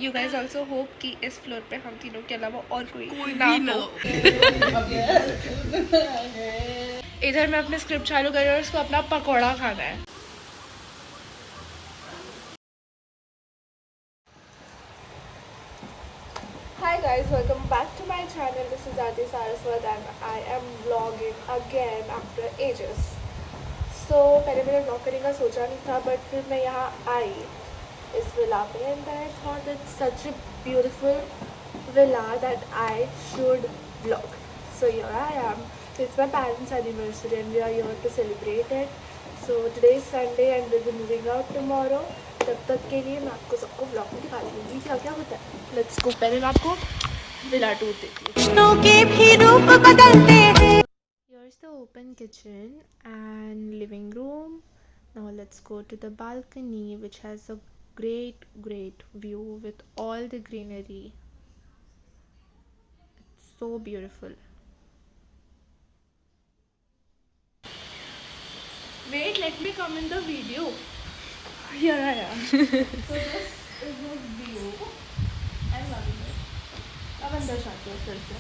You guys also hope कि इस floor पे हम तीनों के अलावा और कोई ना हो। इधर मैं अपने स्क्रिप्ट चालू कर रही हूँ और उसको अपना पकौड़ा खाना है। Hi guys, welcome back to my channel. This is Ati Saraswat and I am vlogging again after ages. So पहले मैंने vlog करने का सोचा नहीं था, but फिर मैं यहाँ आई इस villa पे and I thought it's such a beautiful villa that I should vlog. So here I am. It's my parents' anniversary and we are here to celebrate it. So today is Sunday and we'll be moving out tomorrow. तब तक के लिए मैं आपको सबको vlog में दिखा दूँगी क्या क्या होता है. Let's go. पहले मैं आपको विला टूर देती हूँ. Here's the open kitchen and living room. Now let's go to the balcony which has a great view with all the greenery. It's so beautiful. Wait, let me come in the video. Here I am. So this is the view. I'm loving it. अब अंदर जाते हो फिर से.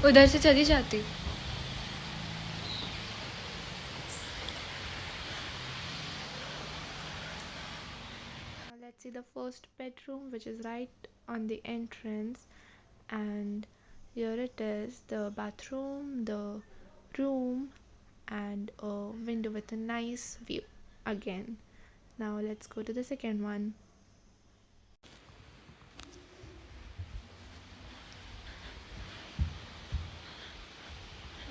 उधर से चली जाती. Now let's see the first bedroom, which is right on the entrance, and here it is, the bathroom, the room, and a window with a nice view again. Now let's go to the second one.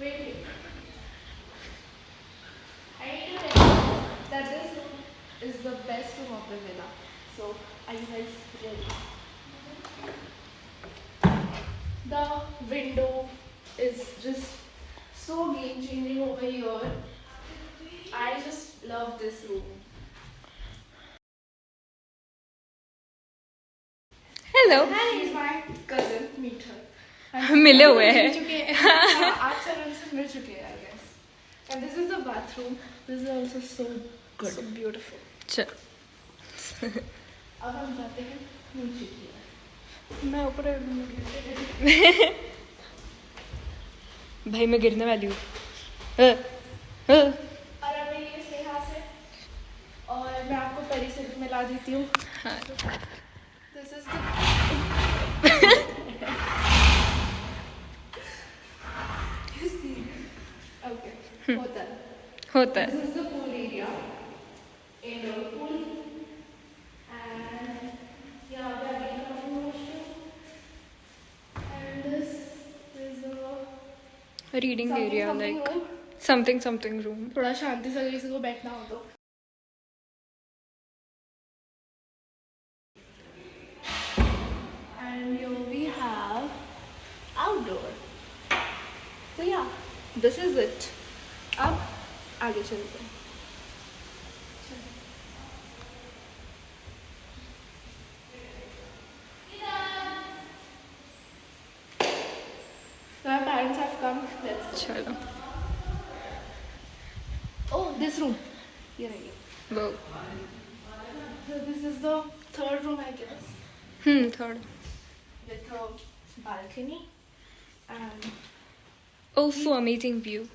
Wait. I need to tell you that this room is the best room of the villa. So, are you guys ready? The window is just so game changing over here. I just love this room. Hello. She's my cousin. Meet her. मिले हुए हैं. आप सब उनसे मिल चुके हैं, I guess. And this is the bathroom. This is also so good. So beautiful. चल. अब हम जाते हैं नीचे की ओर. मैं ऊपर भाई मैं गिरने वाली हूँ. और अब ये स्नेहा से और मैं आपको परी से भी मिला देती हूँ. This is the okay. होता है. This is the pool area. Indoor pool. And यहाँ पे आगे का washroom. And this is a reading area something like room. Something room. थोड़ा शांति से किसी को बैठना हो तो. And here we have outdoor. So yeah, this is it. अब आगे चलते हैं. So my parents have come. Let's चलो. Oh, this room. Here I am. वो. So this is the third room, I guess, third. with a balcony and ओफो amazing view.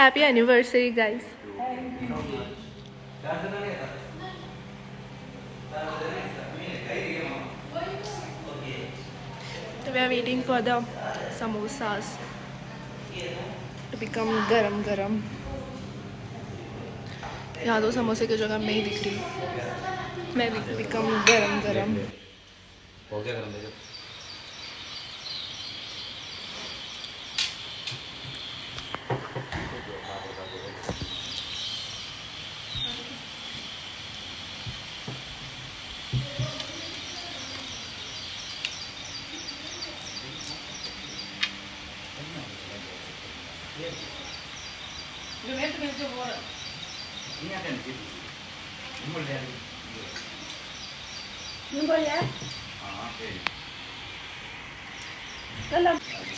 happy anniversary, guys. So we are waiting for the samosas to become garam. यहाँ तो समोसे की जगह मैं ही दिख रही हूँ. मैं भी become गरम. हो गया गरम.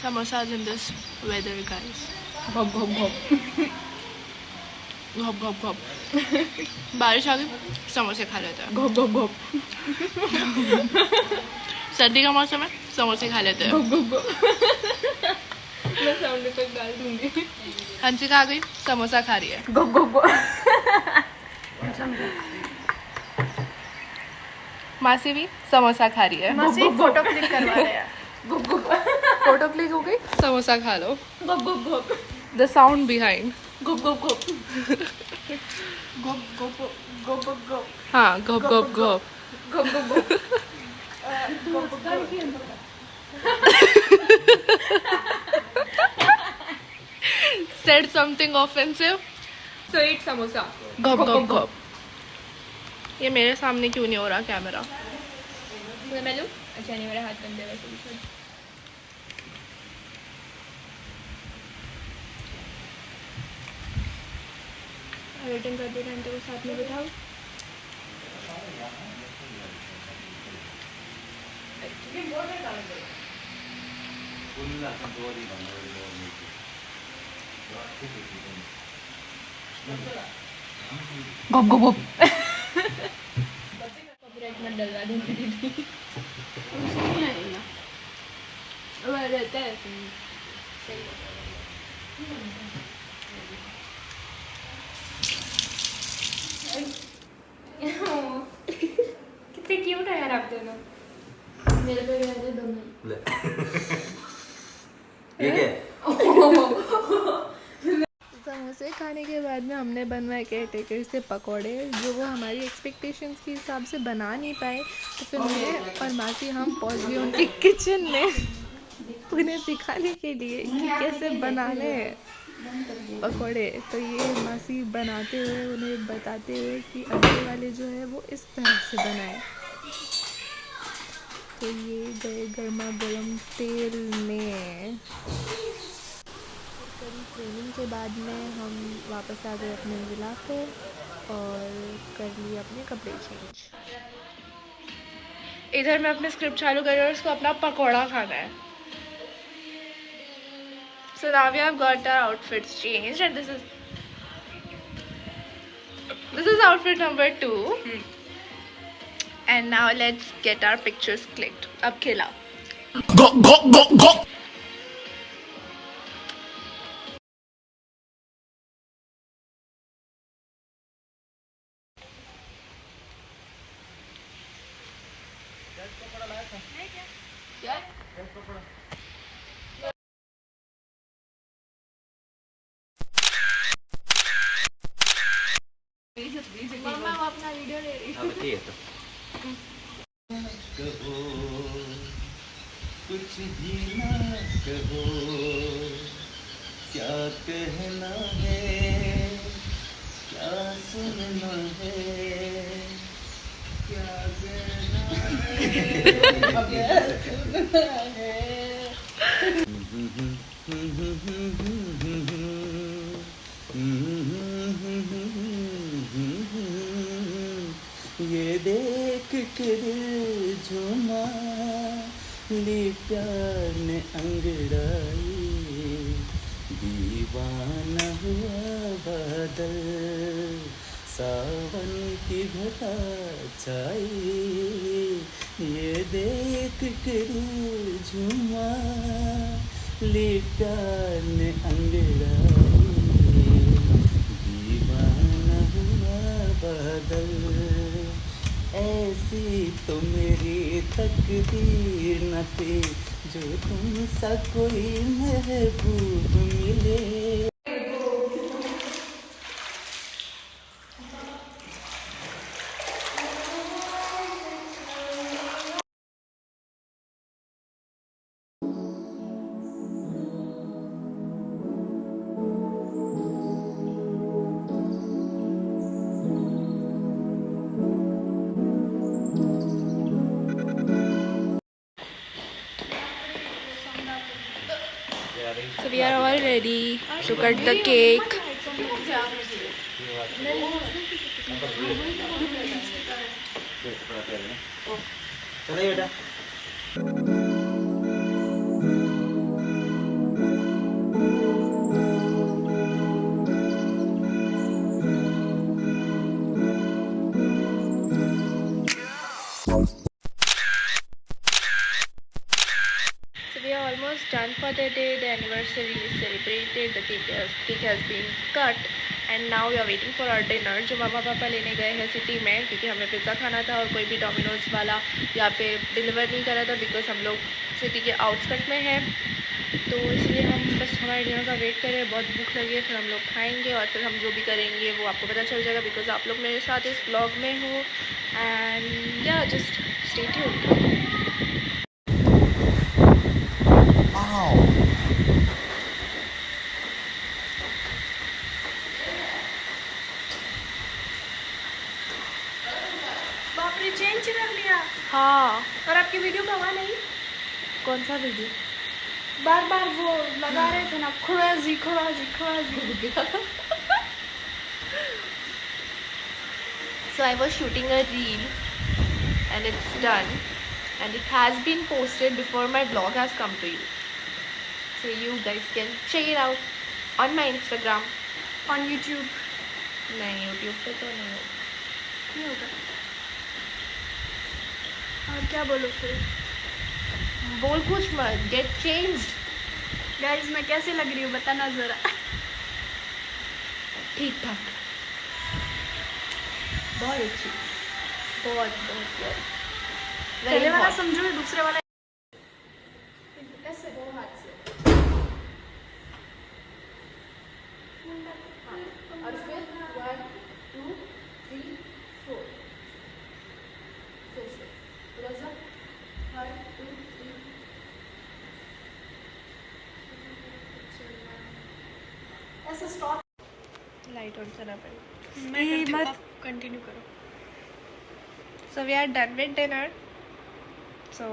Samosas in this weather, guys. घप घप घप घप घप घप. बारिश आ गई, समोसे खा लेते हैं. घप घप घप सर्दी का मौसम है, समोसे खा लेते हैं. घप घप घप मैं साउंड इफेक्ट डाल दूंगी. हंसिका आ गई, समोसा खा रही है. घप घप घप मासी भी समोसा खा रही है. मासी फोटो क्लिक करवा रहे हैं. घप घप फोटो क्लिक हो गई, समोसा खा लो. घप घप घप द साउंड बिहाइंड. घप घप घप घप घप घप घप घप हाँ, घप घप घप. घप घप घप Said something offensive. So eat samosa. घप घप घप. ये मेरे सामने क्यों नहीं हो रहा कैमरा? मैं लूं? अच्छा नहीं, मेरे हाथ गंदे वैसे भी छोड़. वेटिंग करते टाइम तो साथ में बिठाओ. घप घप घप. कॉपीराइट मत डलवा दो दीदी. नहीं आएगा. वो रहता है. कितने क्यूट है यार आप दोनों. मेरे पे भी रहते दोनों. ले ये क्या है? समोसे खाने के बाद में हमने बनवाए केयर टेकर से पकौड़े, जो वो हमारी एक्सपेक्टेशंस के हिसाब से बना नहीं पाए. तो फिर मैं और मासी हम पहुंच गए उनके किचन में उन्हें सिखाने के लिए कि कैसे बनाने हैं पकौड़े. तो ये मासी बनाते हुए उन्हें बताते हुए कि अगले वाले जो है वो इस तरह से बनाए. तो ये गए गर्मा गर्म तेल में. करीब ट्रेनिंग के बाद में हम वापस आ गए अपने विला पे और कर लिए अपने कपड़े चेंज. इधर मैं अपने स्क्रिप्ट चालू कर रही हूँ और उसको अपना पकौड़ा खाना है. So now we have got our outfits changed and this is outfit number 2. And now let's get our pictures clicked. अब खिलाओ. मम्मा वो अपना वीडियो ले रही है. अब ठीक है तो कहो कुछ भी ना कहो, क्या कहना है, क्या सुनना है, क्या कहना ये देख के दिल झूमा, ली प्यार ने अंगड़ाई, दीवाना हुआ बादल, सावन की घटा छाई. ये देख के दिल झूमा, ली प्यार ने अंगड़ाई, दीवाना हुआ बादल. ऐसी तो मेरी तकदीर न थी, जो तुमसा कोई महबूब मिले. So we are all ready to cut the cake. चलो बेटा। So we are almost done for the day. The anniversary is celebrated. The cake has been cut, and now we are waiting for our dinner. जो मामा पापा लेने गए हैं city में, क्योंकि हमें पिज़्ज़ा खाना था और कोई भी डोमिनोज वाला यहाँ पे डिलीवर नहीं करा था, बिकॉज हम लोग सिटी के आउटस्कट में हैं। तो इसलिए हम बस हमारे डिनर का वेट करें। बहुत भूख लगी है, फिर हम लोग खाएंगे और फिर हम जो भी करेंगे वो आपको पता चल जाएगा, बिकॉज आप लोग मेरे साथ इस ब्लॉग में हो। एंड या जस्ट स्टे ट्यून्ड। बापरे, चेंज कर लिया। हाँ, और आपकी वीडियो का हुआ नहीं? कौन सा वीडियो? बार बार वो लगा रहे थे ना, crazy crazy crazy. So I was shooting a reel and it's done and it has been posted before my vlog has come to you. So you guys can check it out on my Instagram. On YouTube नहीं, YouTube पे तो नहीं होगा। नहीं होगा। और क्या बोलो फिर? बोल कुछ मत, get changed. गाइस मैं कैसे लग रही हूँ बताना ज़रा। ठीक ठाक, बहुत अच्छी, बहुत बहुत बहुत। पहले वाला hot. समझो, दूसरे वाला ऐसे दो हाथ से। हाँ, और फिर 1 2 3 4 फिर से पूरा सा 1 2 3। ऐसे स्टॉप। लाइट ऑन करना पड़ेगा। मैं करती हूँ, आप कंटिन्यू करो। So we are done with dinner. So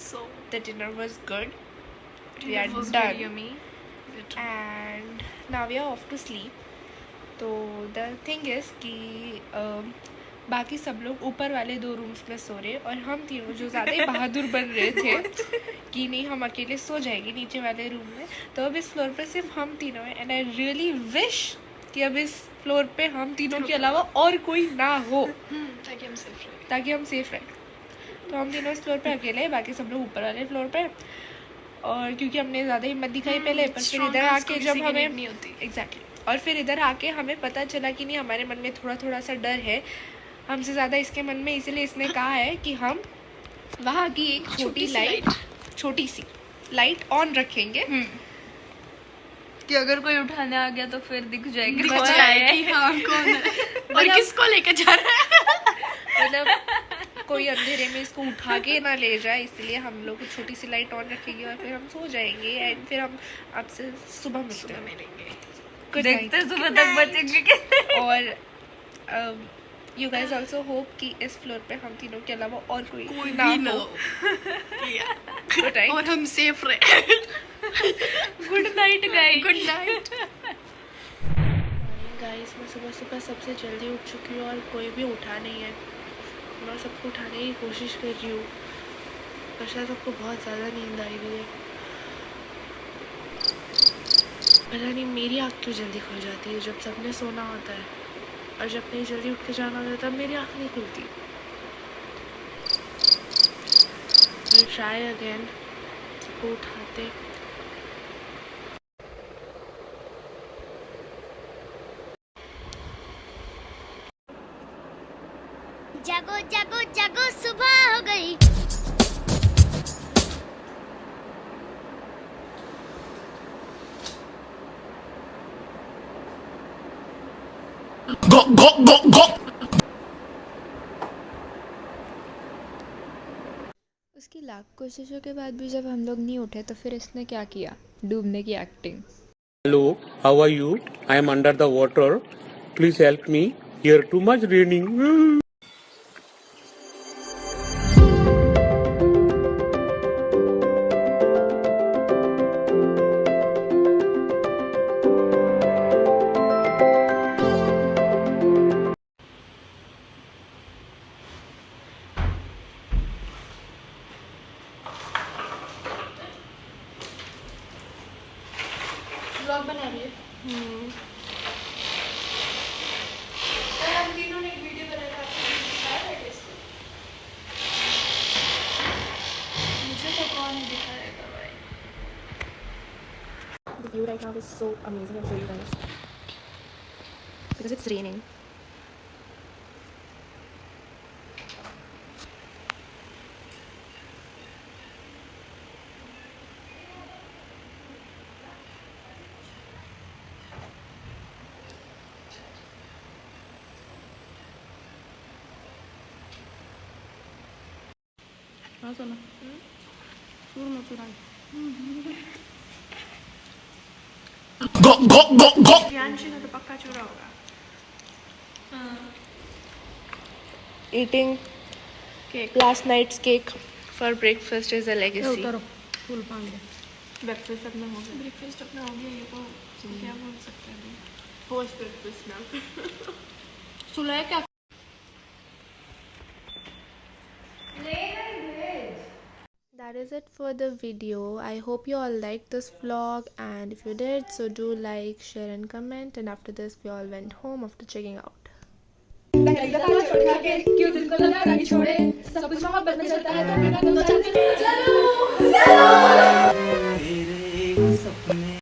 so the dinner was good. We Dinner are was done. very yummy. And now we are off to sleep. तो the thing is कि बाकी सब लोग ऊपर वाले 2 रूम्स में सो रहे और हम तीनों जो ज़्यादा ही बहादुर बन रहे थे कि नहीं हम अकेले सो जाएंगे नीचे वाले रूम में, तो अब इस फ्लोर पे सिर्फ हम तीनों हैं। एंड आई रियली विश कि अब इस फ्लोर पे हम तीनों के अलावा और कोई ना हो, ताकि हम सेफ रहे। ताकि हम सेफ रहें। तो हम तीनों इस फ्लोर पे अकेले हैं, बाकी सब लोग ऊपर वाले फ्लोर पे। और क्योंकि हमने ज़्यादा हिम्मत दिखाई पहले, पर फिर इधर आके जब हमें नहीं होती। एग्जैक्टली और फिर इधर आके हमें पता चला कि नहीं, हमारे मन में थोड़ा थोड़ा सा डर है हमसे ज़्यादा इसके मन में, इसलिए इसने कहा है कि हम वहाँ की एक छोटी सी लाइट ऑन रखेंगे कि अगर कोई उठाने आ गया तो फिर दिख जाएगी दिख कौन जाए है, कि हाँ कौन है और किसको लेकर जा रहा है। मतलब कोई अंधेरे में इसको उठा के ना ले जाए, इसलिए हम लोग छोटी सी लाइट ऑन रखेंगे और फिर हम सो जाएंगे। एंड फिर हम आपसे सुबह मिलेंगे। Good देखते night. सुबह तक बचेंगे कि और यू गाइज ऑल्सो होप कि इस फ्लोर पे हम तीनों के अलावा और कोई ना हो। Good night. और हम सेफ रहे। Good night guys. Good night. Guys मैं सुबह सुबह सबसे जल्दी उठ चुकी हूँ और कोई भी उठा नहीं है। मैं सबको उठाने की कोशिश कर रही हूँ, पर शायद सबको बहुत ज़्यादा नींद आई हुई है। पता नहीं मेरी आँख क्यों जल्दी खुल जाती है जब सबने सोना होता है, और जब कहीं जल्दी उठ के जाना होता है तब मेरी आँख नहीं खुलती। ट्राई अगेन, सबको उठाते। जागो जागो जागो सुबह हो गई। Go, go, go, go. उसकी लाख कोशिशों के बाद भी जब हम लोग नहीं उठे तो फिर इसने क्या किया, डूबने की acting. Hello, how are you? I am under the water. Please help me. Here too much raining. Vlog बना रही है। और हम तीनों ने एक वीडियो बनाया था, आपको दिखाया था कैसे? मुझे तो कौन दिखाएगा भाई। The view right now is so amazing. I'll show you guys because it's raining. हाँ सुनो, चूर मचूरा प्रियांशी ने तो पक्का चूरा होगा। Eating cake last night's cake for breakfast is a legacy. उतारो, फूल पाएंगे। ब्रेकफास्ट अपना हो गया। ब्रेकफास्ट अपना हो गया, ये तो क्या बोल सकते हैं अभी। पोस्ट ब्रेकफास्ट ना सुलाया क्या? That is it for the video. I hope you all liked this vlog, and if you did, so do like, share and comment. And after this we all went home after checking out. क्यों दिल को लगा नहीं छोड़े, सब कुछ मोहब्बत में चलता है तो बिना तुम तो चलते